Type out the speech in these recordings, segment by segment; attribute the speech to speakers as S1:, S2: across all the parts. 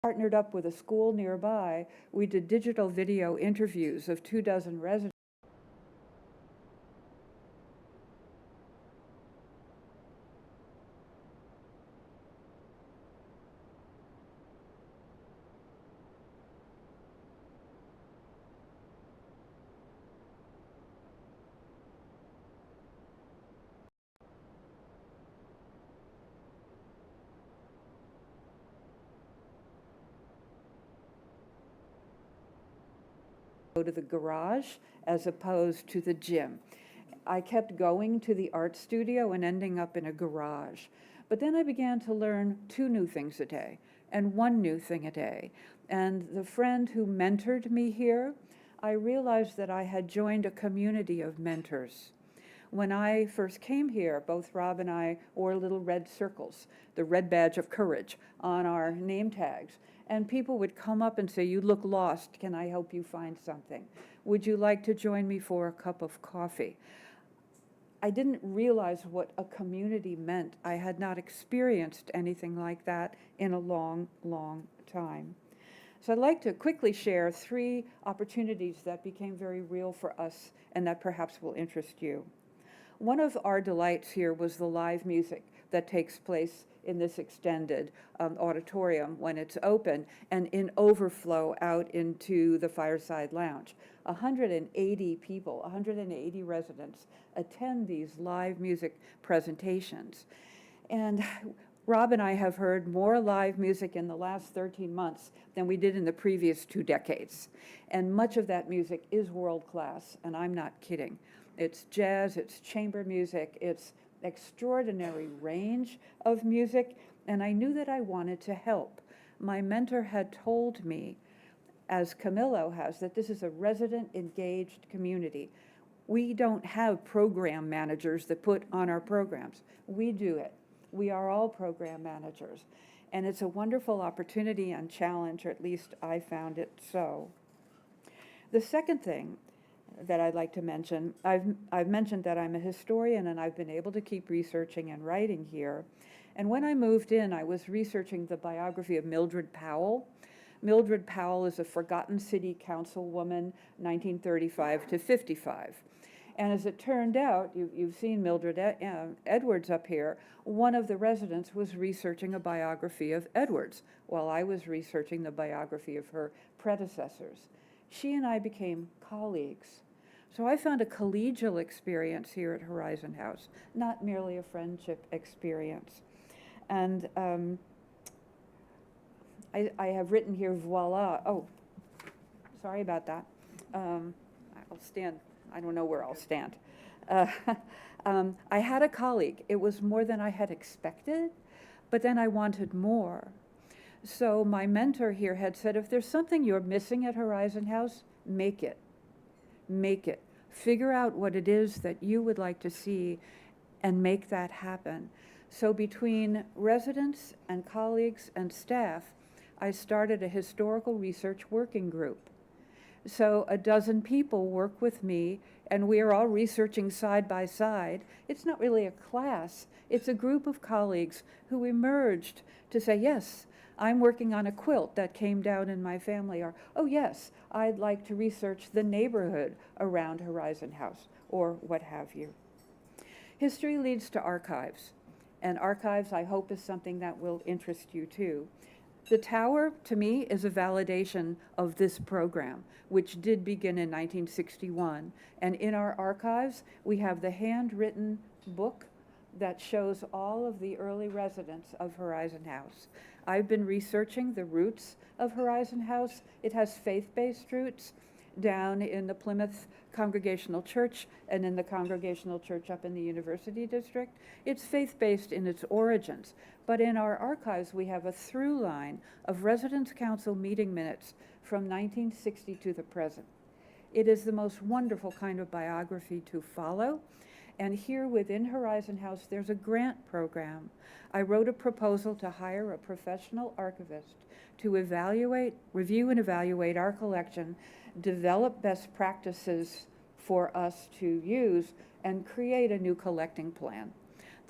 S1: Partnered up with a school nearby, we did digital video interviews of 24 residents. Go to the garage as opposed to the gym. I kept going to the art studio and ending up in a garage. But then I began to learn 2 new things a day and 1 new thing a day. And the friend who mentored me here, I realized that I had joined a community of mentors. When I first came here, both Rob and I wore little red circles, the red badge of courage, on our name tags. And people would come up and say, "You look lost. Can I help you find something? Would you like to join me for a cup of coffee?" I didn't realize what a community meant. I had not experienced anything like that in a long, long time. So I'd like to quickly share 3 opportunities that became very real for us and that perhaps will interest you. One of our delights here was the live music that takes place in this extended auditorium when it's open and in overflow out into the Fireside Lounge. 180 people, 180 residents attend these live music presentations. And Rob and I have heard more live music in the last 13 months than we did in the previous 2 decades. And much of that music is world class, and I'm not kidding. It's jazz, it's chamber music, it's extraordinary range of music, and I knew that I wanted to help. My mentor had told me, as Camillo has, that this is a resident engaged community. We don't have program managers that put on our programs. We do it. We are all program managers. And it's a wonderful opportunity and challenge, or at least I found it so. The second thing that I'd like to mention, I've mentioned that I'm a historian and I've been able to keep researching and writing here. And when I moved in, I was researching the biography of Mildred Powell. Mildred Powell is a forgotten city councilwoman, 1935 to 55. And as it turned out, you've seen Mildred Edwards up here, one of the residents was researching a biography of Edwards while I was researching the biography of her predecessors. She and I became colleagues. So I found a collegial experience here at Horizon House, not merely a friendship experience. And I have written here, voila. Oh, sorry about that. I'll stand. I don't know where I'll stand. I had a colleague. It was more than I had expected, but then I wanted more. So my mentor here had said, if there's something you're missing at Horizon House, make it. Make it. Figure out what it is that you would like to see and make that happen. So between residents and colleagues and staff, I started a historical research working group. So a dozen people work with me, and we are all researching side by side. It's not really a class. It's a group of colleagues who emerged to say, yes, I'm working on a quilt that came down in my family, or, oh yes, I'd like to research the neighborhood around Horizon House, or what have you. History leads to archives, and archives, I hope, is something that will interest you too. The tower, to me, is a validation of this program, which did begin in 1961. And in our archives, we have the handwritten book that shows all of the early residents of Horizon House. I've been researching the roots of Horizon House. It has faith-based roots down in the Plymouth Congregational Church and in the Congregational Church up in the University District. It's faith-based in its origins, but in our archives we have a through line of Residence Council meeting minutes from 1960 to the present. It is the most wonderful kind of biography to follow. And here within Horizon House, there's a grant program. I wrote a proposal to hire a professional archivist to review and evaluate our collection, develop best practices for us to use, and create a new collecting plan.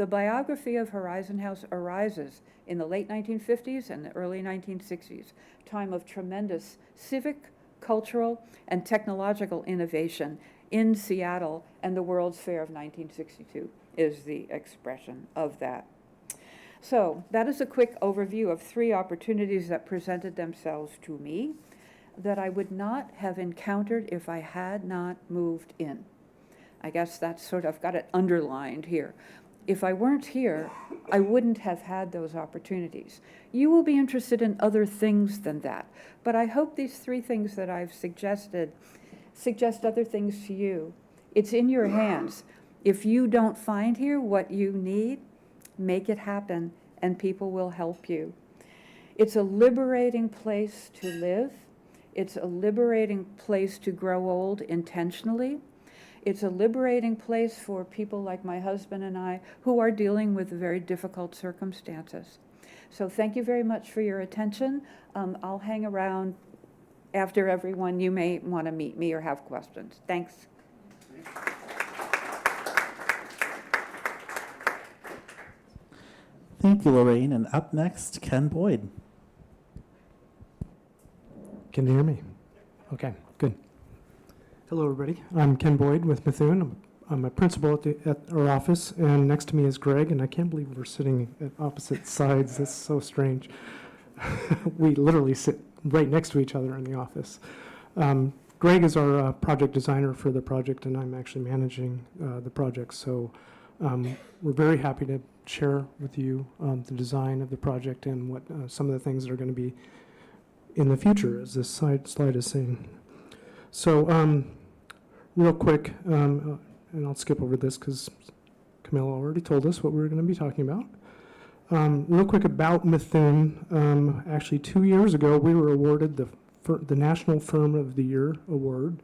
S1: The biography of Horizon House arises in the late 1950s and the early 1960s, time of tremendous civic, cultural, and technological innovation in Seattle, and the World's Fair of 1962 is the expression of that. So that is a quick overview of 3 opportunities that presented themselves to me that I would not have encountered if I had not moved in. I guess that's sort of got it underlined here. If I weren't here, I wouldn't have had those opportunities. You will be interested in other things than that, but I hope these 3 things that I've suggested suggest other things to you. It's in your hands. If you don't find here what you need, make it happen, and people will help you. It's a liberating place to live. It's a liberating place to grow old intentionally. It's a liberating place for people like my husband and I who are dealing with very difficult circumstances. So thank you very much for your attention. I'll hang around after everyone. You may want to meet me or have questions. Thanks.
S2: Thank you, Lorraine. And up next, Ken Boyd.
S3: Can you hear me? Okay, good. Hello, everybody. I'm Ken Boyd with Methuen. I'm a principal at our office, and next to me is Greg, and I can't believe we're sitting at opposite sides. That's so strange. We literally sit right next to each other in the office. Greg is our project designer for the project, and I'm actually managing the project. So we're very happy to share with you the design of the project and what some of the things that are going to be in the future, as this slide is saying. So real quick, and I'll skip over this because Camilla already told us what we were going to be talking about. Real quick about Methuen. Actually, 2 years ago, we were awarded the National Firm of the Year award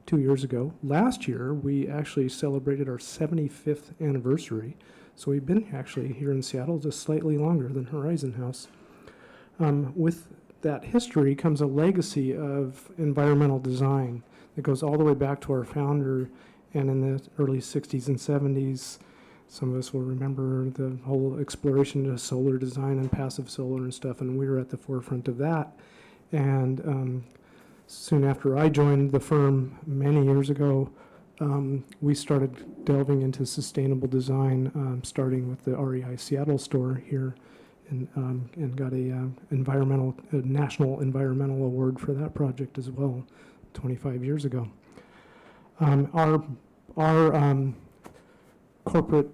S3: 2 years ago. Last year, we actually celebrated our 75th anniversary. So we've been actually here in Seattle just slightly longer than Horizon House. With that history comes a legacy of environmental design that goes all the way back to our founder, and in the early 60s and 70s, some of us will remember the whole exploration of solar design and passive solar and stuff, and we were at the forefront of that. And soon after I joined the firm many years ago, we started delving into sustainable design, starting with the REI Seattle store here, and got a national environmental award for that project as well, 25 years ago. Our corporate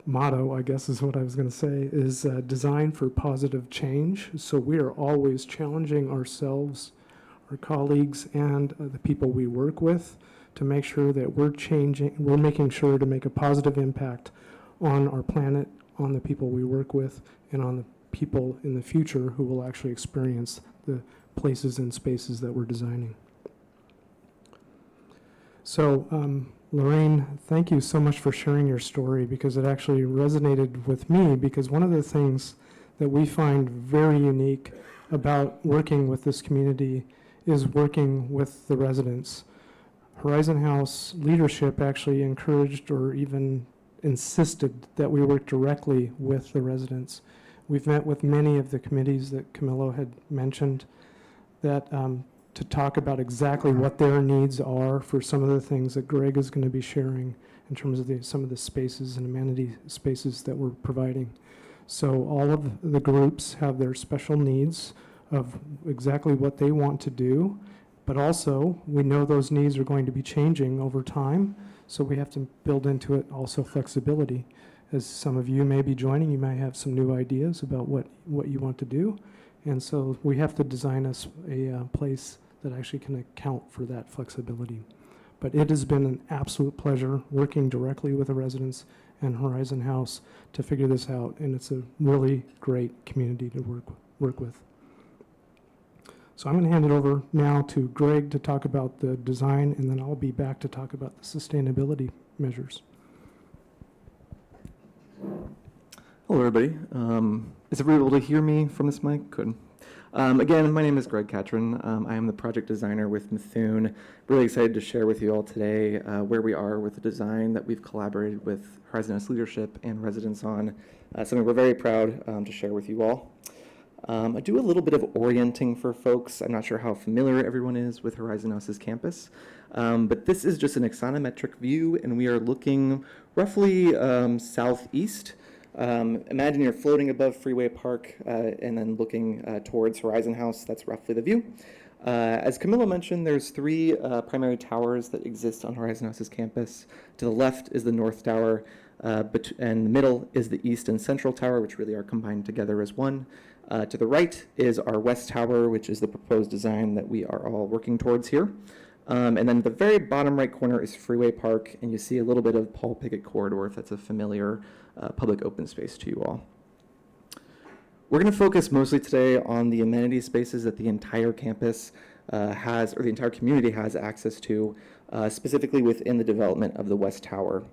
S3: motto, I guess is what I was going to say, is design for positive change. So we are always challenging ourselves, our colleagues, and the people we work with to make sure that we're making sure to make a positive impact on our planet, on the people we work with, and on the people in the future who will actually experience the places and spaces that we're designing. So Lorraine, thank you so much for sharing your story, because it actually resonated with me, because one of the things that we find very unique about working with this community is working with the residents. Horizon House leadership actually encouraged or even insisted that we work directly with the residents. We've met with many of the committees that Camilo had mentioned that to talk about exactly what their needs are for some of the things that Greg is going to be sharing in terms of some of the spaces and amenity spaces that we're providing. So all of the groups have their special needs of exactly what they want to do, but also we know those needs are going to be changing over time, so we have to build into it also flexibility. As some of you may be joining, you may have some new ideas about what you want to do, and so we have to design a place that actually can account for that flexibility. But it has been an absolute pleasure working directly with the residents and Horizon House to figure this out, and it's a really great community to work with. So I'm going to hand it over now to Greg to talk about the design, and then I'll be back to talk about the sustainability measures.
S4: Hello, everybody. Is everybody able to hear me from this mic? Good. Again, my name is Greg Catron. I am the project designer with Methuen. Really excited to share with you all today where we are with the design that we've collaborated with Horizon House leadership and residents on, something we're very proud to share with you all. I do a little bit of orienting for folks. I'm not sure how familiar everyone is with Horizon House's campus, but this is just an axonometric view, and we are looking roughly southeast. Imagine you're floating above Freeway Park and then looking towards Horizon House. That's roughly the view. As Camilla mentioned, there's three primary towers that exist on Horizon House's campus. To the left is the North Tower, and the middle is the East and Central Tower, which really are combined together as one. To the right is our West Tower, which is the proposed design that we are all working towards here. And then the very bottom right corner is Freeway Park, and you see a little bit of Paul Pickett Corridor, if that's a familiar public open space to you all. We're going to focus mostly today on the amenity spaces that the entire campus has, or the entire community has access to, specifically within the development of the West Tower.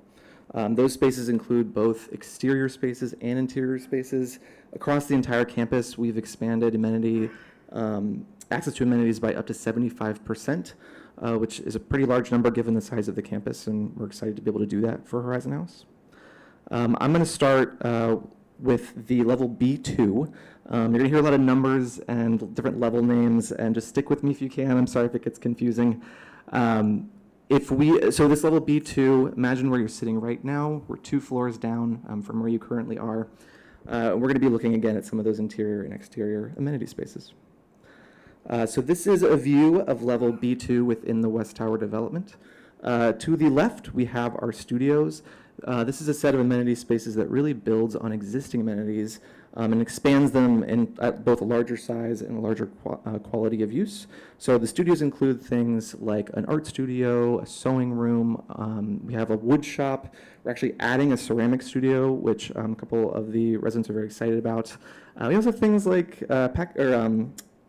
S4: Those spaces include both exterior spaces and interior spaces. Across the entire campus, we've expanded access to amenities by up to 75%, which is a pretty large number given the size of the campus, and we're excited to be able to do that for Horizon House. I'm going to start with the level B2. You're going to hear a lot of numbers and different level names, and just stick with me if you can. I'm sorry if it gets confusing. So this level B2, imagine where you're sitting right now. We're 2 floors down from where you currently are. We're going to be looking again at some of those interior and exterior amenity spaces. So this is a view of level B2 within the West Tower development. To the left, we have our studios. This is a set of amenity spaces that really builds on existing amenities and expands them at both a larger size and a larger quality of use. So the studios include things like an art studio, a sewing room. We have a wood shop. We're actually adding a ceramic studio, which a couple of the residents are very excited about. We also have things like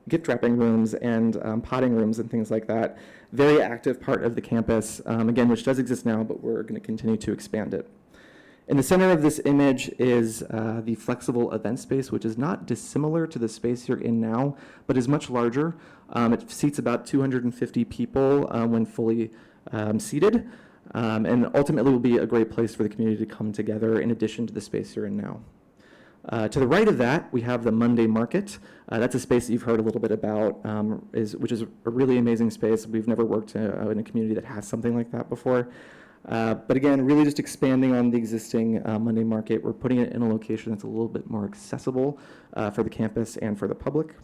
S4: gift wrapping rooms and potting rooms and things like that. Very active part of the campus, again, which does exist now, but we're going to continue to expand it. In the center of this image is the flexible event space, which is not dissimilar to the space you're in now, but is much larger. It seats about 250 people when fully seated, and ultimately will be a great place for the community to come together in addition to the space you're in now. To the right of that, we have the Monday Market. That's a space that you've heard a little bit about, which is a really amazing space. We've never worked in a community that has something like that before. But again, really just expanding on the existing Monday Market. We're putting it in a location that's a little bit more accessible for the campus and for the public.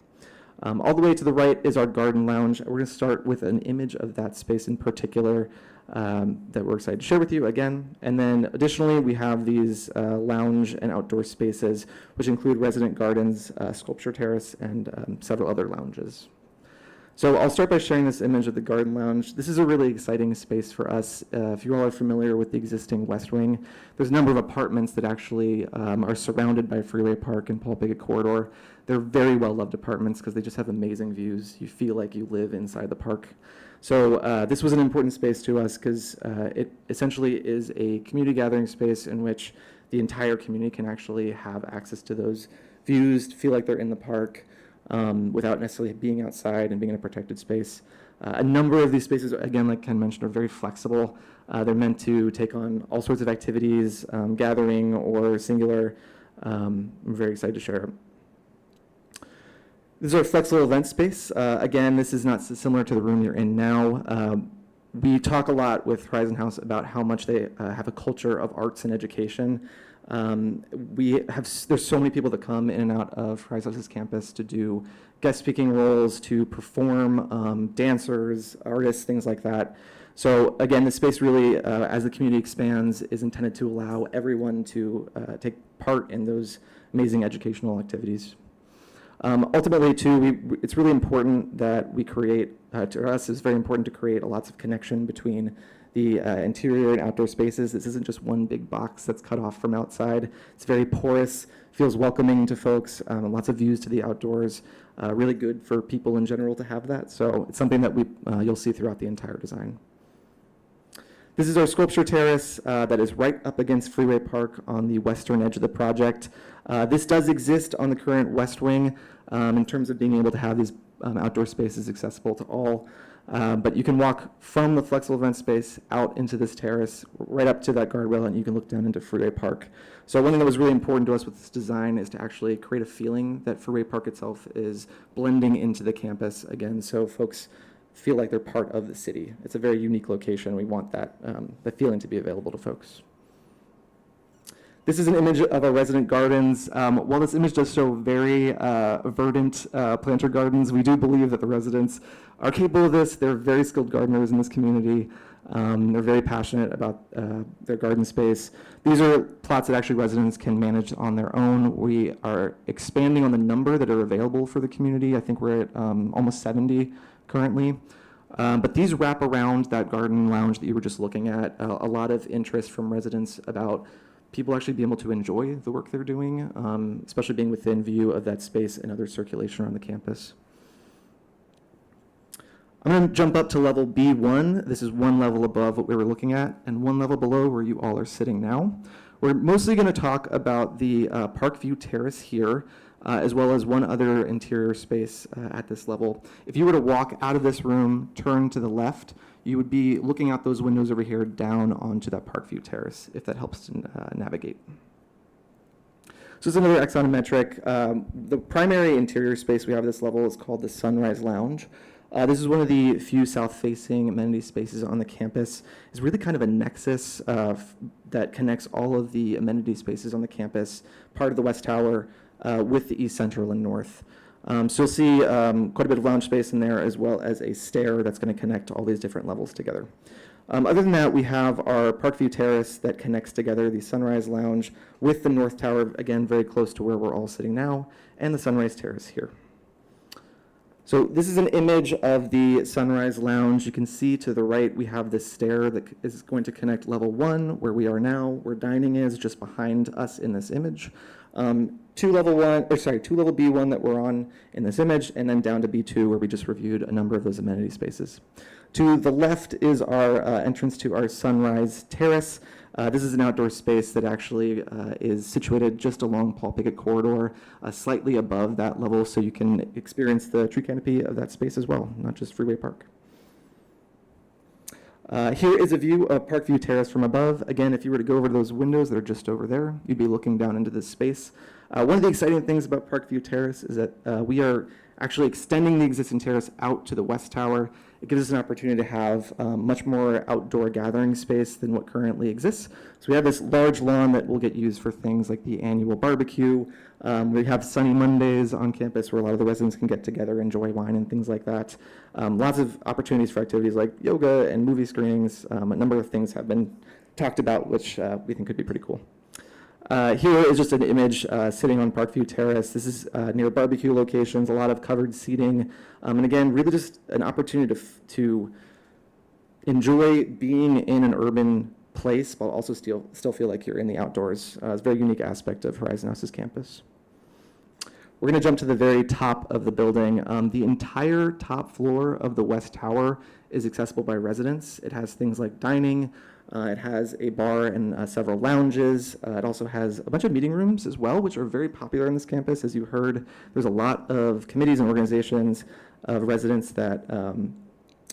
S4: All the way to the right is our Garden Lounge. We're going to start with an image of that space in particular that we're excited to share with you again. And then additionally, we have these lounge and outdoor spaces, which include resident gardens, sculpture terrace, and several other lounges. So I'll start by sharing this image of the Garden Lounge. This is a really exciting space for us. If you all are familiar with the existing West Wing, there's a number of apartments that actually are surrounded by Freeway Park and Paul Pickett Corridor. They're very well-loved apartments because they just have amazing views. You feel like you live inside the park. So this was an important space to us because it essentially is a community gathering space in which the entire community can actually have access to those views, feel like they're in the park, without necessarily being outside and being in a protected space. A number of these spaces, again, like Ken mentioned, are very flexible. They're meant to take on all sorts of activities, gathering or singular. I'm very excited to share. This is our flexible event space. Again, this is not similar to the room you're in now. We talk a lot with Horizon House about how much they have a culture of arts and education. There's so many people that come in and out of Horizon House's campus to do guest speaking roles, to perform, dancers, artists, things like that. So again, the space really, as the community expands, is intended to allow everyone to take part in those amazing educational activities. Ultimately, too, it's really important that we create, to us, it's very important to create lots of connection between the interior and outdoor spaces. This isn't just one big box that's cut off from outside. It's very porous, feels welcoming to folks, lots of views to the outdoors, really good for people in general to have that. So it's something that you'll see throughout the entire design. This is our sculpture terrace that is right up against Freeway Park on the western edge of the project. This does exist on the current west wing in terms of being able to have these outdoor spaces accessible to all. But you can walk from the flexible event space out into this terrace, right up to that guardrail, and you can look down into Freeway Park. So one thing that was really important to us with this design is to actually create a feeling that Freeway Park itself is blending into the campus again, so folks feel like they're part of the city. It's a very unique location. We want that feeling to be available to folks. This is an image of our resident gardens. While this image does show very verdant planter gardens, we do believe that the residents are capable of this. They're very skilled gardeners in this community. They're very passionate about their garden space. These are plots that actually residents can manage on their own. We are expanding on the number that are available for the community. I think we're at almost 70 currently. But these wrap around that garden lounge that you were just looking at. A lot of interest from residents about people actually being able to enjoy the work they're doing, especially being within view of that space and other circulation around the campus. I'm going to jump up to level B1. This is one level above what we were looking at and one level below where you all are sitting now. We're mostly going to talk about the Parkview Terrace here, as well as one other interior space at this level. If you were to walk out of this room, turn to the left, you would be looking out those windows over here down onto that Parkview Terrace, if that helps to navigate. So this is another axonometric. The primary interior space we have at this level is called the Sunrise Lounge. This is one of the few south-facing amenity spaces on the campus. It's really kind of a nexus that connects all of the amenity spaces on the campus, part of the West Tower, with the East Central and North. So you'll see quite a bit of lounge space in there, as well as a stair that's going to connect all these different levels together. Other than that, we have our Parkview Terrace that connects together the Sunrise Lounge with the North Tower, again, very close to where we're all sitting now, and the Sunrise Terrace here. So this is an image of the Sunrise Lounge. You can see to the right we have this stair that is going to connect level 1, where we are now, where dining is, just behind us in this image. To level B1 that we're on in this image, and then down to B2 where we just reviewed a number of those amenity spaces. To the left is our entrance to our Sunrise Terrace. This is an outdoor space that actually is situated just along Paul Pickett Corridor, slightly above that level, so you can experience the tree canopy of that space as well, not just Freeway Park. Here is a view of Parkview Terrace from above. Again, if you were to go over to those windows that are just over there, you'd be looking down into this space. One of the exciting things about Parkview Terrace is that we are actually extending the existing terrace out to the West Tower. It gives us an opportunity to have much more outdoor gathering space than what currently exists. So we have this large lawn that will get used for things like the annual barbecue. We have Sunny Mondays on campus where a lot of the residents can get together, enjoy wine and things like that. Lots of opportunities for activities like yoga and movie screenings. A number of things have been talked about, which we think could be pretty cool. Here is just an image sitting on Parkview Terrace. This is near barbecue locations, a lot of covered seating, and again, really just an opportunity to enjoy being in an urban place, but also still feel like you're in the outdoors. It's a very unique aspect of Horizon House's campus. We're going to jump to the very top of the building. The entire top floor of the West Tower is accessible by residents. It has things like dining. It has a bar and several lounges. It also has a bunch of meeting rooms as well, which are very popular on this campus. As you heard, there's a lot of committees and organizations of residents that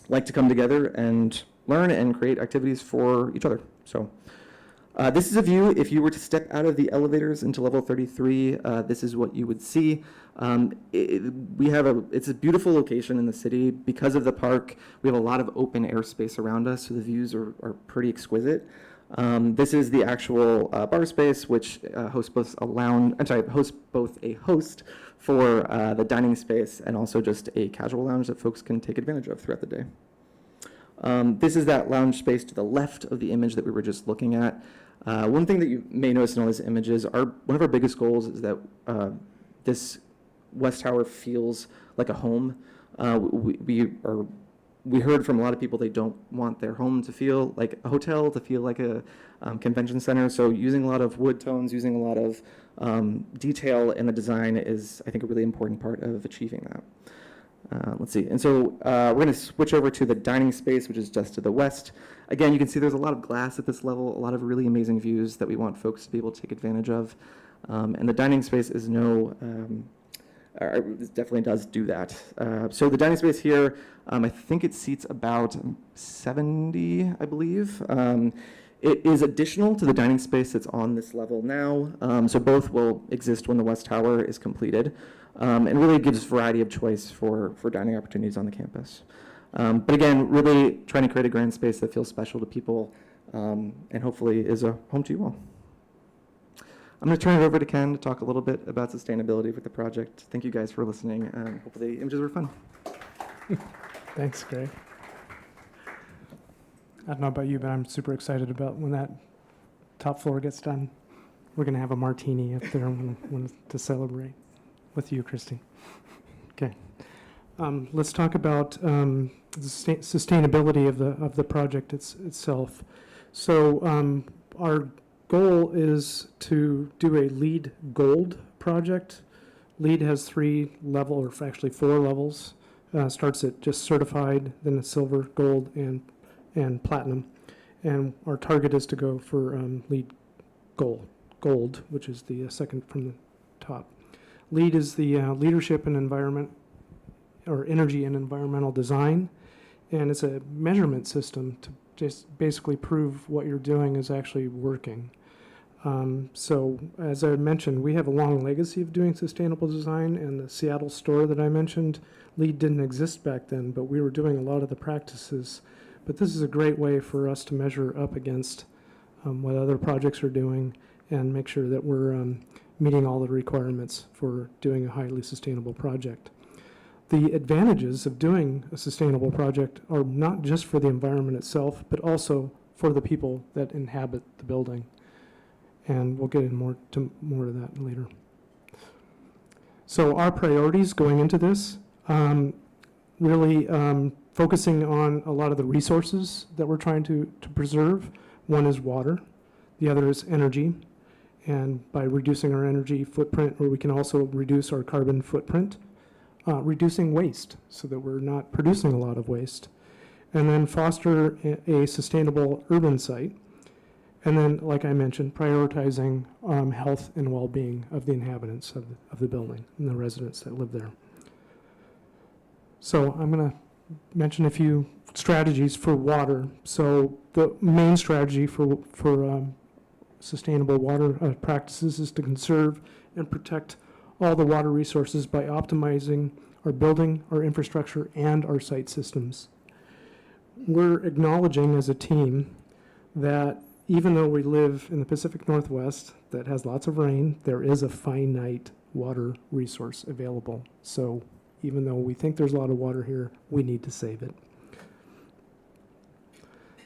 S4: like to come together and learn and create activities for each other. So this is a view. If you were to step out of the elevators into level 33, this is what you would see. It's a beautiful location in the city. Because of the park, we have a lot of open air space around us, so the views are pretty exquisite. This is the actual bar space, which hosts both a host for the dining space and also just a casual lounge that folks can take advantage of throughout the day. This is that lounge space to the left of the image that we were just looking at. One thing that you may notice in all these images, one of our biggest goals is that this West Tower feels like a home. We heard from a lot of people they don't want their home to feel like a hotel, to feel like a convention center. So using a lot of wood tones, using a lot of detail in the design is, I think, a really important part of achieving that. Let's see. And so we're going to switch over to the dining space, which is just to the west. Again, you can see there's a lot of glass at this level, a lot of really amazing views that we want folks to be able to take advantage of. And the dining space is it definitely does do that. So the dining space here, I think it seats about 70, I believe. It is additional to the dining space that's on this level now. So both will exist when the West Tower is completed. And really gives variety of choice for dining opportunities on the campus. But again, really trying to create a grand space that feels special to people and hopefully is a home to you all. I'm going to turn it over to Ken to talk a little bit about sustainability with the project. Thank you guys for listening. Hopefully the images were fun.
S3: Thanks, Greg. I don't know about you, but I'm super excited about when that top floor gets done. We're going to have a martini up there to celebrate with you, Christy. Okay. Let's talk about the sustainability of the project itself. So our goal is to do a LEED Gold project. LEED has 3 levels, or actually 4 levels. Starts at just certified, then a silver, gold, and platinum. And our target is to go for LEED Gold, which is the second from the top. LEED is the Leadership in Environment, or Energy and Environmental Design, and it's a measurement system to just basically prove what you're doing is actually working. So as I mentioned, we have a long legacy of doing sustainable design, and the Seattle store that I mentioned, LEED didn't exist back then, but we were doing a lot of the practices. But this is a great way for us to measure up against what other projects are doing and make sure that we're meeting all the requirements for doing a highly sustainable project. The advantages of doing a sustainable project are not just for the environment itself, but also for the people that inhabit the building. And we'll get in more to that later. So our priorities going into this, really focusing on a lot of the resources that we're trying to preserve. One is water, the other is energy. And by reducing our energy footprint, or we can also reduce our carbon footprint, reducing waste so that we're not producing a lot of waste. And then foster a sustainable urban site. And then, like I mentioned, prioritizing health and well-being of the inhabitants of the building and the residents that live there. So I'm going to mention a few strategies for water. So the main strategy for sustainable water practices is to conserve and protect all the water resources by optimizing our building, our infrastructure, and our site systems. We're acknowledging as a team that even though we live in the Pacific Northwest that has lots of rain, there is a finite water resource available. So even though we think there's a lot of water here, we need to save it.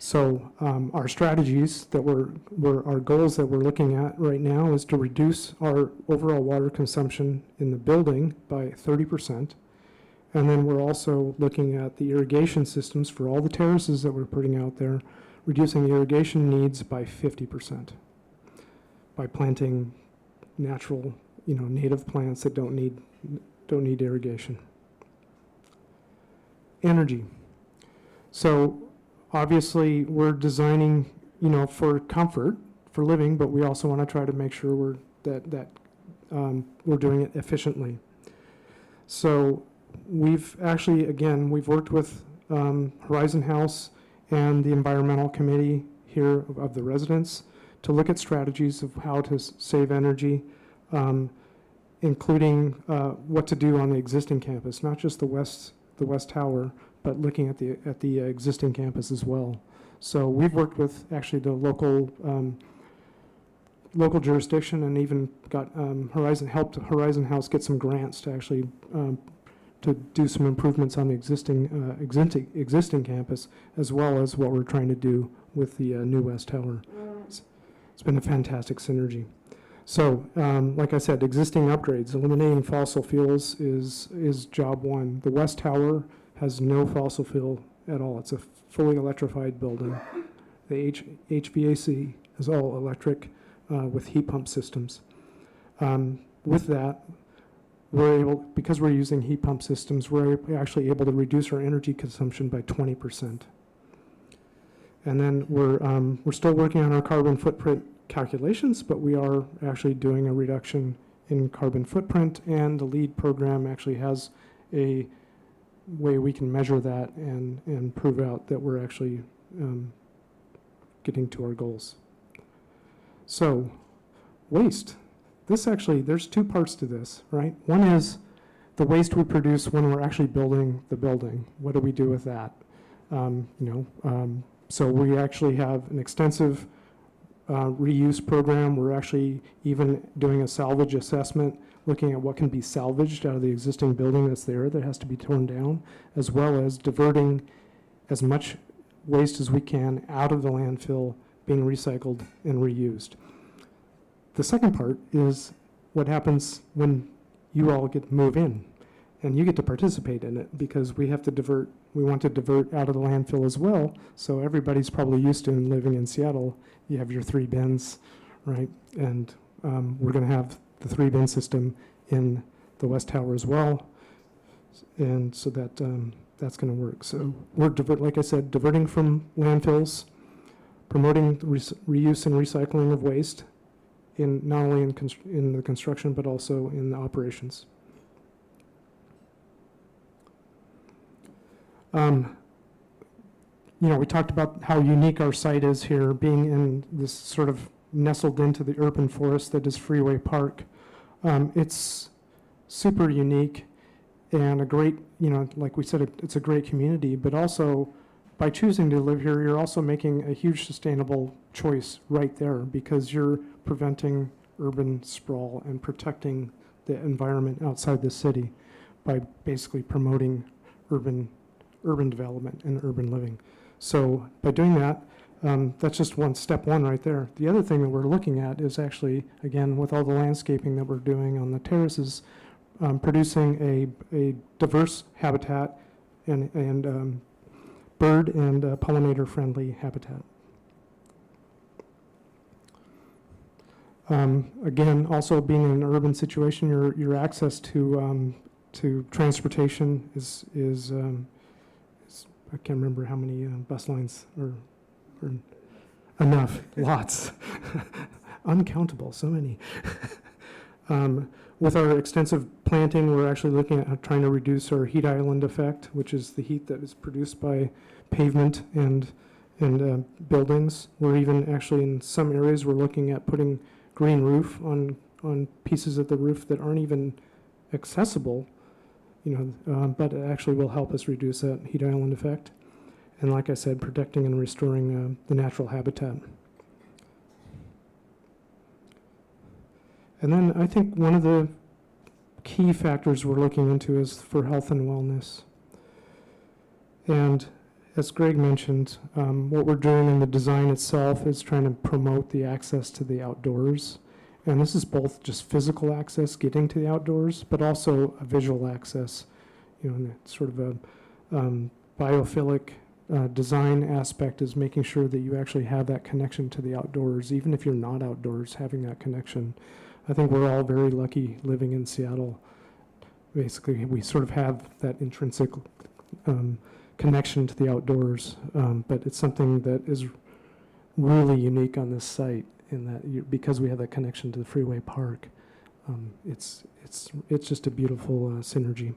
S3: So our strategies that our goals that we're looking at right now is to reduce our overall water consumption in the building by 30%. And then we're also looking at the irrigation systems for all the terraces that we're putting out there, reducing the irrigation needs by 50% by planting natural, native plants that don't need irrigation. Energy. So obviously we're designing, for comfort, for living, but we also want to try to make sure we're doing it efficiently. So we've worked with Horizon House and the environmental committee here of the residents to look at strategies of how to save energy, including what to do on the existing campus, not just the West Tower, but looking at the existing campus as well. So we've worked with actually the local jurisdiction, and even got helped Horizon House get some grants to actually to do some improvements on the existing campus, as well as what we're trying to do with the new West Tower. It's been a fantastic synergy. So, like I said, existing upgrades, eliminating fossil fuels is job one. The West Tower has no fossil fuel at all. It's a fully electrified building. The HVAC is all electric with heat pump systems. With that, because we're using heat pump systems, we're actually able to reduce our energy consumption by 20%. And then we're still working on our carbon footprint calculations, but we are actually doing a reduction in carbon footprint, and the LEED program actually has a way we can measure that and prove out that we're actually getting to our goals. So, waste. There's two parts to this, right? One is the waste we produce when we're actually building the building. What do we do with that? So we actually have an extensive reuse program. We're actually even doing a salvage assessment, looking at what can be salvaged out of the existing building that's there that has to be torn down, as well as diverting as much waste as we can out of the landfill, being recycled and reused. The second part is what happens when you all move in, and you get to participate in it, because we want to divert out of the landfill as well. So everybody's probably used to living in Seattle. You have your 3 bins, right? And we're going to have the 3 bin system in the West Tower as well, and so that that's going to work. So we're like I said, diverting from landfills, promoting reuse and recycling of waste, in not only in the construction but also in the operations. We talked about how unique our site is here, being in this sort of nestled into the urban forest that is Freeway Park. It's super unique and a great, like we said, it's a great community, but also by choosing to live here, you're also making a huge sustainable choice right there, because you're preventing urban sprawl and protecting the environment outside the city by basically promoting urban development and urban living. So by doing that, that's just step one right there. The other thing that we're looking at is actually, again, with all the landscaping that we're doing on the terraces, producing a diverse habitat and bird and pollinator-friendly habitat. Again, also being in an urban situation, your access to transportation is I can't remember how many bus lines or enough, lots, uncountable, so many. With our extensive planting, we're actually looking at trying to reduce our heat island effect, which is the heat that is produced by pavement and buildings. We're even actually in some areas we're looking at putting green roof on pieces of the roof that aren't even accessible, but it actually will help us reduce that heat island effect. And like I said, protecting and restoring the natural habitat. And then I think one of the key factors we're looking into is for health and wellness. And as Greg mentioned, what we're doing in the design itself is trying to promote the access to the outdoors. And this is both just physical access, getting to the outdoors, but also a visual access, and sort of a biophilic design aspect is making sure that you actually have that connection to the outdoors, even if you're not outdoors, having that connection. I think we're all very lucky living in Seattle. Basically, we sort of have that intrinsic connection to the outdoors, but it's something that is really unique on this site in that because we have that connection to the Freeway Park, it's just a beautiful synergy.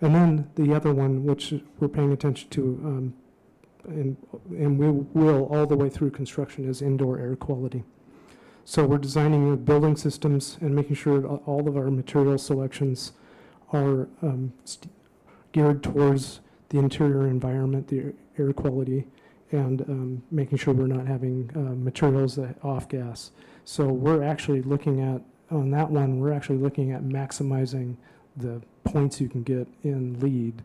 S3: And then the other one, which we're paying attention to, and we will all the way through construction, is indoor air quality. So we're designing the building systems and making sure all of our material selections are geared towards the interior environment, the air quality, and making sure we're not having materials that off gas. So we're actually looking at, on that one, we're actually looking at maximizing the points you can get in LEED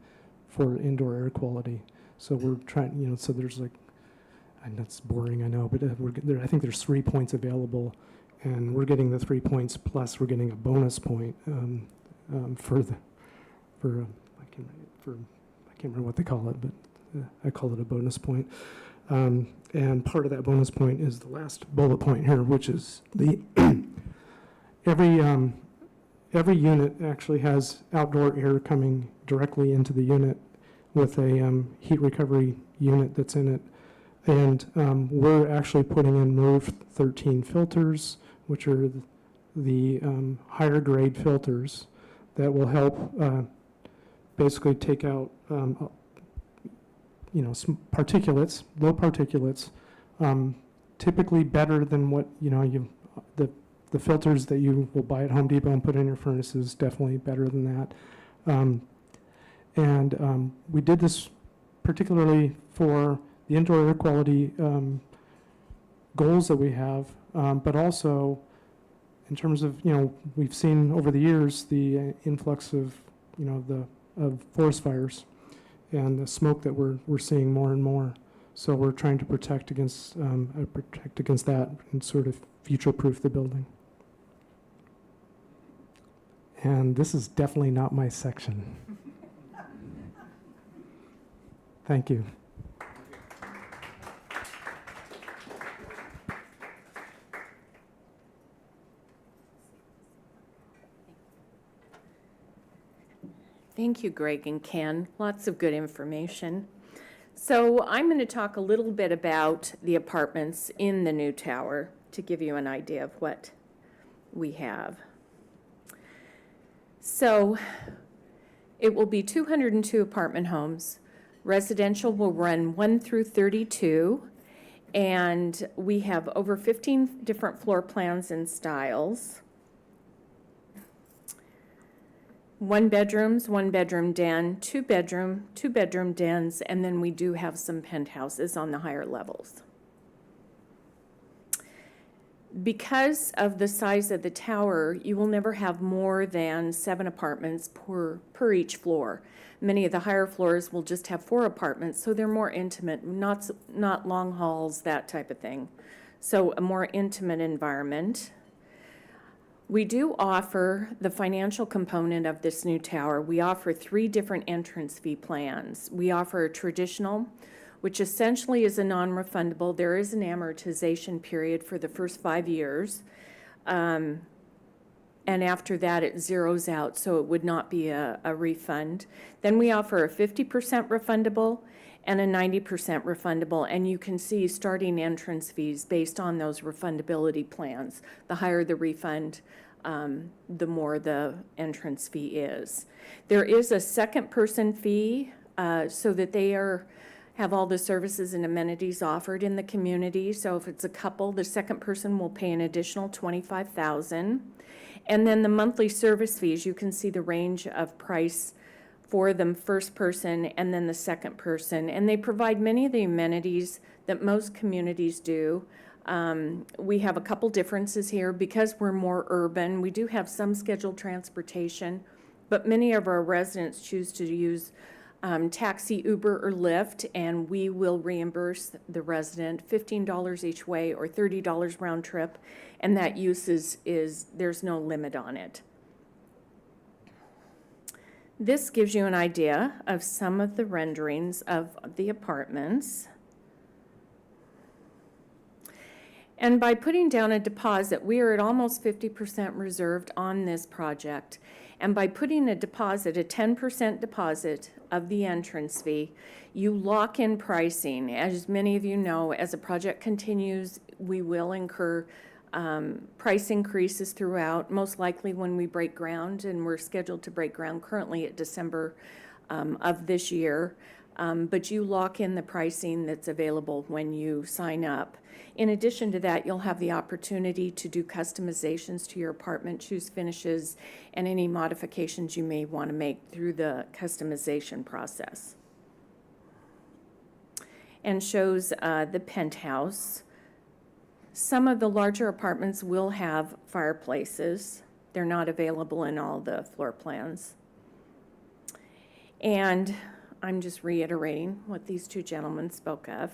S3: for indoor air quality. So we're trying, so there's like, and that's boring, I know, but I think there's 3 points available, and we're getting the 3 points plus we're getting a bonus point I can't remember what they call it, but I call it a bonus point. And part of that bonus point is the last bullet point here, which is the every every unit actually has outdoor air coming directly into the unit with a heat recovery unit that's in it. And we're actually putting in MERV 13 filters, which are the higher grade filters that will help basically take out some particulates, low particulates, typically better than what the filters that you will buy at Home Depot and put in your furnaces, definitely better than that. We did this particularly for the indoor air quality goals that we have, but also in terms of, we've seen over the years the influx of, of forest fires and the smoke that we're seeing more and more. So we're trying to protect against that and sort of future-proof the building. And this is definitely not my section. Thank you.
S5: Thank you, Greg and Ken. Lots of good information. So I'm going to talk a little bit about the apartments in the new tower to give you an idea of what we have. So it will be 202 apartment homes. Residential will run 1 through 32, and we have over 15 different floor plans and styles. 1 bedrooms, 1 bedroom den, 2 bedroom dens, and then we do have some penthouses on the higher levels. Because of the size of the tower, you will never have more than 7 apartments per each floor. Many of the higher floors will just have 4 apartments, so they're more intimate, not long halls, that type of thing. So a more intimate environment. We do offer the financial component of this new tower. We offer 3 different entrance fee plans. We offer a traditional, which essentially is a non-refundable. There is an amortization period for the first 5 years. And after that, it zeroes out, so it would not be a refund. Then we offer a 50% refundable and a 90% refundable, and you can see starting entrance fees based on those refundability plans. The higher the refund, the more the entrance fee is. There is a second person fee so that they have all the services and amenities offered in the community. So if it's a couple, the second person will pay an additional $25,000. And then the monthly service fees, you can see the range of price for the first person and then the second person. And they provide many of the amenities that most communities do. We have a couple differences here. Because we're more urban, we do have some scheduled transportation, but many of our residents choose to use taxi, Uber, or Lyft, and we will reimburse the resident $15 each way or $30 round trip, and that use is there's no limit on it. This gives you an idea of some of the renderings of the apartments. And by putting down a deposit, we are at almost 50% reserved on this project. And by putting a deposit, a 10% deposit of the entrance fee, you lock in pricing. As many of you know, as the project continues, we will incur price increases throughout, most likely when we break ground, and we're scheduled to break ground currently at December of this year. But you lock in the pricing that's available when you sign up. In addition to that, you'll have the opportunity to do customizations to your apartment, choose finishes, and any modifications you may want to make through the customization process. And shows the penthouse. Some of the larger apartments will have fireplaces. They're not available in all the floor plans. And I'm just reiterating what these 2 gentlemen spoke of.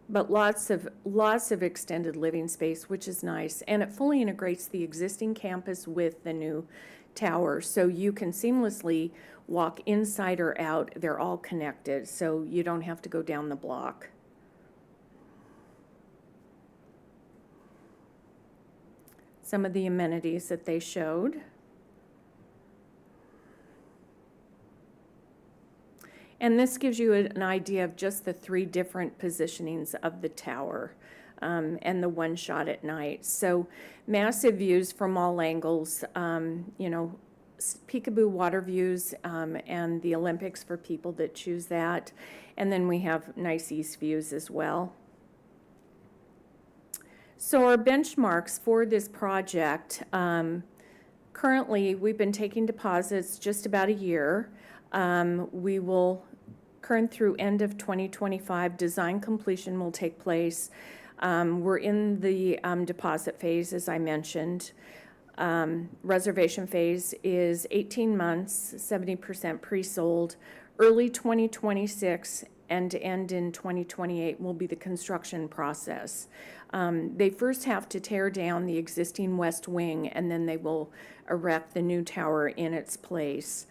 S5: But lots of extended living space, which is nice, and it fully integrates the existing campus with the new tower, so you can seamlessly walk inside or out. They're all connected, so you don't have to go down the block. Some of the amenities that they showed. And this gives you an idea of just the 3 different positionings of the tower, and the one shot at night. So massive views from all angles, peekaboo water views, and the Olympics for people that choose that. And then we have nice east views as well. So our benchmarks for this project, currently we've been taking deposits just about a year. We will, current through end of 2025, design completion will take place. We're in the deposit phase, as I mentioned. Reservation phase is 18 months, 70% pre-sold. Early 2026 and to end in 2028 will be the construction process. They first have to tear down the existing west wing, and then they will erect the new tower in its place.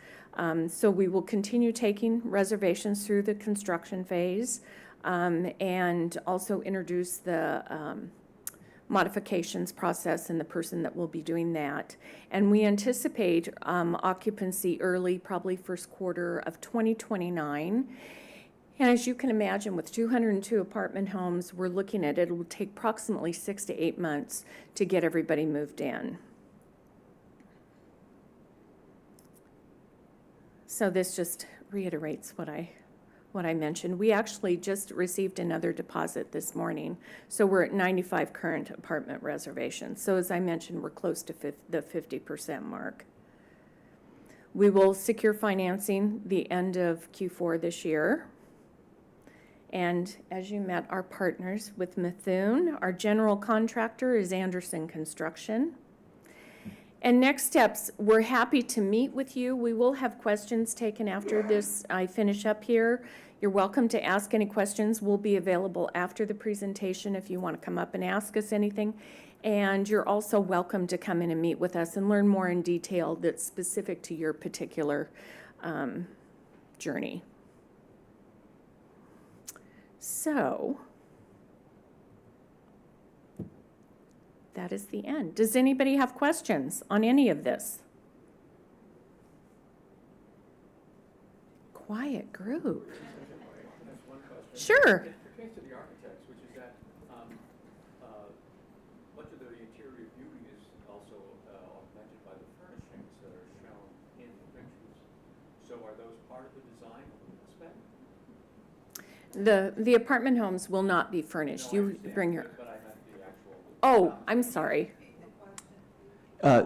S5: So we will continue taking reservations through the construction phase, and also introduce the modifications process and the person that will be doing that. And we anticipate occupancy early, probably first quarter of 2029. And as you can imagine, with 202 apartment homes, we're looking at it will take approximately 6 to 8 months to get everybody moved in. So this just reiterates what I mentioned. We actually just received another deposit this morning, so we're at 95 current apartment reservations. So as I mentioned, we're close to the 50% mark. We will secure financing the end of Q4 this year. And as you met our partners with Methuen, our general contractor is Anderson Construction. And next steps, we're happy to meet with you. We will have questions taken after this. I finish up here. You're welcome to ask any questions. We'll be available after the presentation if you want to come up and ask us anything. And you're also welcome to come in and meet with us and learn more in detail that's specific to your particular journey. So that is the end. Does anybody have questions on any of this? Quiet group. Sure.
S6: It pertains to the architects, which is that much of the interior beauty is also augmented by the furnishings that are shown in the pictures. So are those part of the design spec?
S5: The apartment homes will not be furnished.
S6: No, I
S5: You
S6: understand,
S5: bring your,
S6: but I meant the actual.
S5: oh, I'm sorry.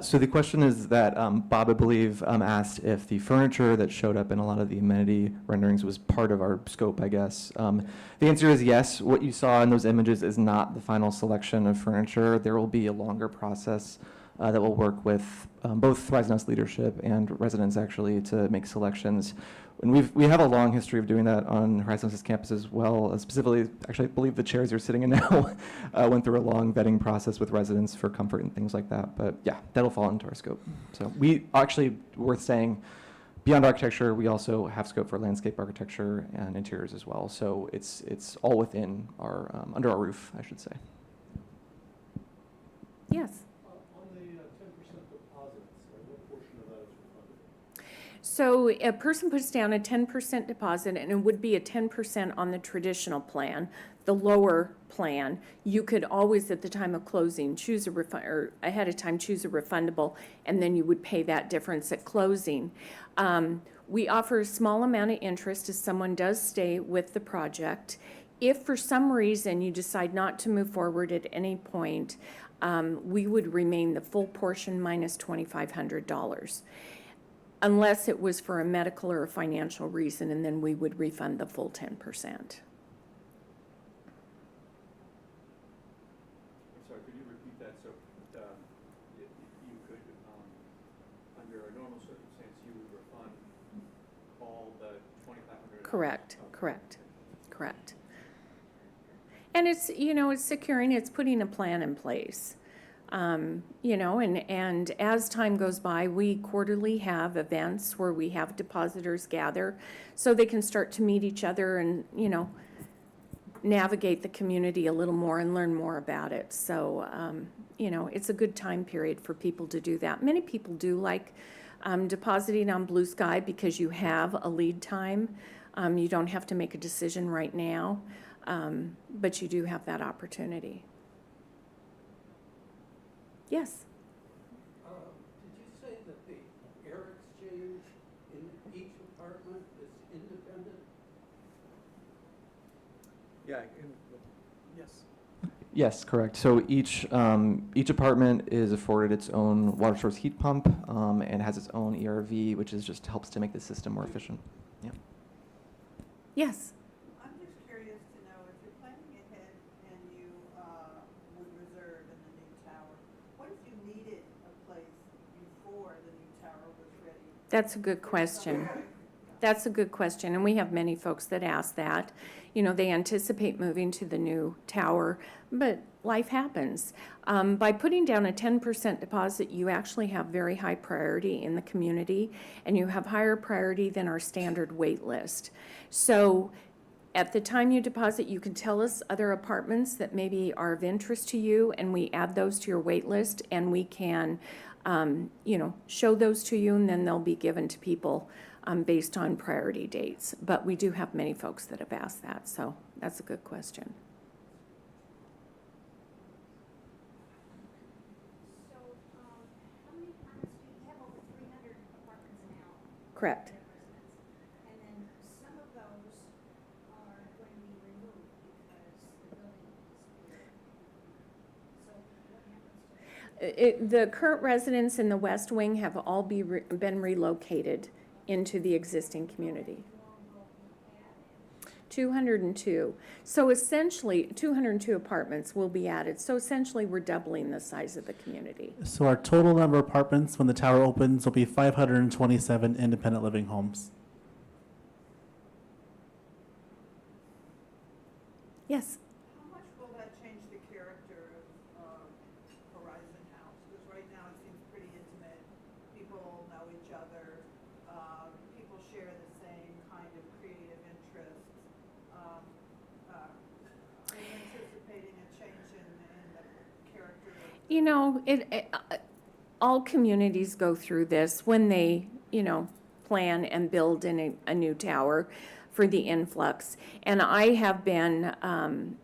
S4: So the question is that Bob, I believe, asked if the furniture that showed up in a lot of the amenity renderings was part of our scope, I guess. The answer is yes. What you saw in those images is not the final selection of furniture. There will be a longer process that will work with both Horizon House leadership and residents, actually, to make selections. And we have a long history of doing that on Horizon House's campus as well. Specifically, actually, I believe the chairs you're sitting in now went through a long vetting process with residents for comfort and things like that. But yeah, that'll fall into our scope. So we actually, worth saying, beyond architecture, we also have scope for landscape architecture and interiors as well. So it's all within our under our roof, I should say.
S5: Yes.
S6: On the 10% deposits, what portion of that is refunded?
S5: So a person puts down a 10% deposit, and it would be a 10% on the traditional plan. The lower plan, you could always, at the time of closing, choose a refund, or ahead of time, choose a refundable, and then you would pay that difference at closing. We offer a small amount of interest if someone does stay with the project. If for some reason you decide not to move forward at any point, we would remain the full portion minus $2,500. Unless it was for a medical or a financial reason, and then we would refund the full 10%.
S6: I'm sorry, could you repeat that? So you could, under a normal circumstance, you would refund all the $2,500?
S5: Correct,
S6: Okay.
S5: correct. And it's, it's securing, it's putting a plan in place. And as time goes by, we quarterly have events where we have depositors gather so they can start to meet each other and, navigate the community a little more and learn more about it. So, it's a good time period for people to do that. Many people do like depositing on Blue Sky because you have a lead time. You don't have to make a decision right now, but you do have that opportunity. Yes?
S7: Did you say that the air exchange in each apartment is independent?
S6: Yeah,
S3: Yes.
S4: Yes, correct. So each apartment is afforded its own water source heat pump and has its own ERV, which is just helps to make the system more efficient.
S5: Yes?
S8: I'm just curious to know, if you're planning ahead and you would reserve in the new tower, what if you needed a place before the new tower was ready?
S5: That's a good question. That's a good question, and we have many folks that ask that. You know, they anticipate moving to the new tower, but life happens. By putting down a 10% deposit, you actually have very high priority in the community, and you have higher priority than our standard wait list. So at the time you deposit, you can tell us other apartments that maybe are of interest to you, and we add those to your wait list, and we can, show those to you, and then they'll be given to people based on priority dates. But we do have many folks that have asked that, so that's a good question.
S9: So, how many apartments do you have? Over 300 apartments now?
S5: Correct.
S9: Residents. And then some of those are going to be removed because the building is disappeared. So what happens to them?
S5: The current residents in the West Wing have all been relocated into the existing community. 202. So essentially, 202 apartments will be added. So essentially, we're doubling the size of the community.
S2: So our total number of apartments when the tower opens will be 527 independent living homes.
S5: Yes?
S8: How much will that change the character of Horizon House? Because right now it seems pretty intimate. People know each other. People share the same kind of creative interests. Are you anticipating a change in the character of?
S5: You know, all communities go through this when they, plan and build in a new tower for the influx. And I have been,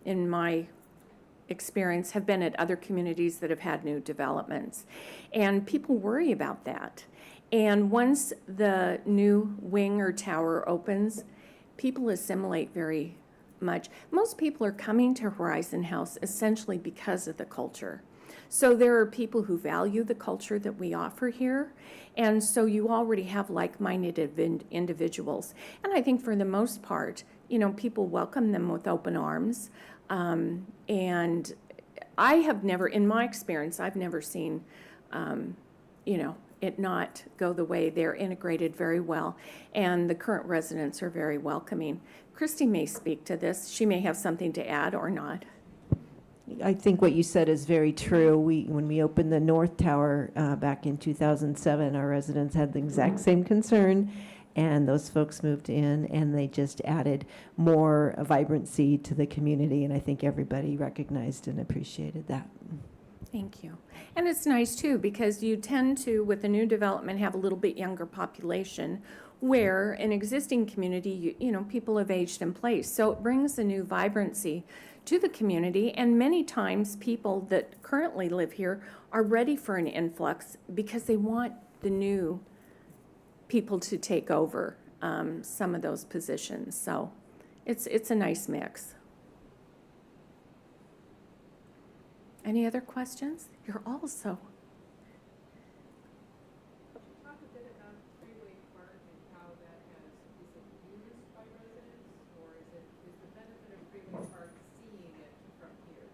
S5: in my experience, have been at other communities that have had new developments. And people worry about that. And once the new wing or tower opens, people assimilate very much. Most people are coming to Horizon House essentially because of the culture. So there are people who value the culture that we offer here, and so you already have like-minded individuals. And I think for the most part, people welcome them with open arms. And I have never, in my experience, I've never seen, it not go the way. They're integrated very well, and the current residents are very welcoming. Christy may speak to this. She may have something to add or not.
S10: I think what you said is very true. When we opened the North Tower back in 2007, our residents had the exact same concern, and those folks moved in, and they just added more vibrancy to the community, and I think everybody recognized and appreciated that.
S5: Thank you. And it's nice, too, because you tend to, with a new development, have a little bit younger population, where an existing community, people have aged in place. So it brings a new vibrancy to the community, and many times people that currently live here are ready for an influx because they want the new people to take over some of those positions. So it's a nice mix. Any other questions? You're all so.
S11: Talk a bit about Freeway Park and how that is it used by residents, or is the benefit of Freeway Park seeing it from here?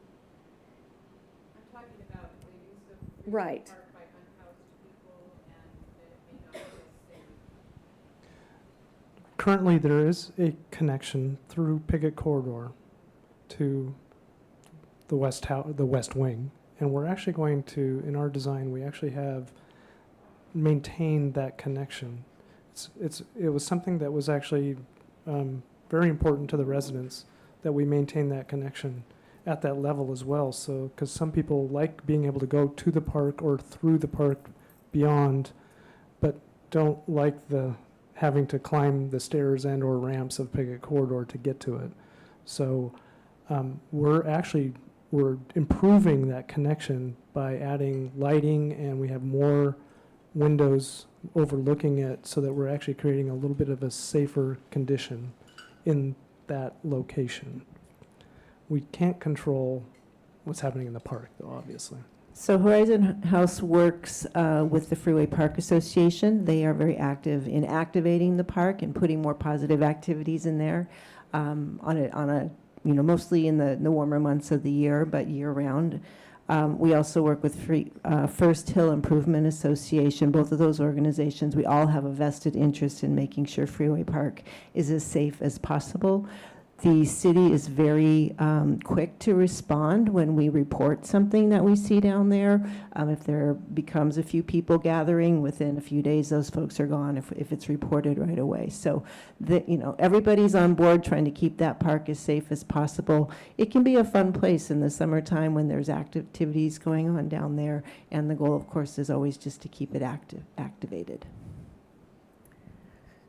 S11: I'm talking about the use of Freeway
S5: Right.
S11: Park by unhoused people, and that it may not be as safe.
S3: Currently, there is a connection through Piggott Corridor to the West Wing, and we're actually going to, in our design, we actually have maintained that connection. It was something that was actually very important to the residents, that we maintain that connection at that level as well. So, because some people like being able to go to the park or through the park beyond, but don't like having to climb the stairs and or ramps of Pickett Corridor to get to it. So we're improving that connection by adding lighting, and we have more windows overlooking it so that we're actually creating a little bit of a safer condition in that location. We can't control what's happening in the park, though, obviously.
S10: So Horizon House works with the Freeway Park Association. They are very active in activating the park and putting more positive activities in there on a mostly in the warmer months of the year, but year round. We also work with First Hill Improvement Association. Both of those organizations, we all have a vested interest in making sure Freeway Park is as safe as possible. The city is very quick to respond when we report something that we see down there. If there becomes a few people gathering, within a few days, those folks are gone if it's reported right away. So, everybody's on board trying to keep that park as safe as possible. It can be a fun place in the summertime when there's activities going on down there, and the goal, of course, is always just to keep it activated.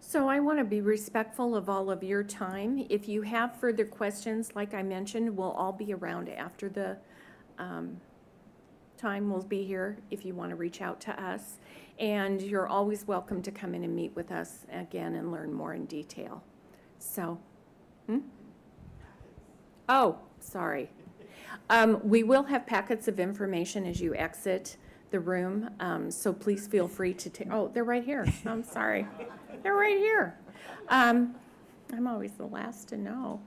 S5: So I want to be respectful of all of your time. If you have further questions, like I mentioned, we'll all be around after the time. We'll be here if you want to reach out to us. And you're always welcome to come in and meet with us again and learn more in detail. So, Oh, sorry. We will have packets of information as you exit the room, so please feel free to take, oh, they're right here. I'm sorry. They're right here. I'm always the last to know.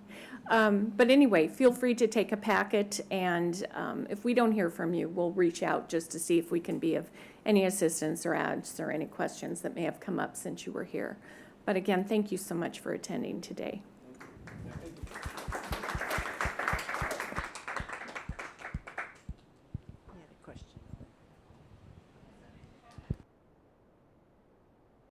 S5: But anyway, feel free to take a packet, and if we don't hear from you, we'll reach out just to see if we can be of any assistance or answer any questions that may have come up since you were here. But again, thank you so much for attending today.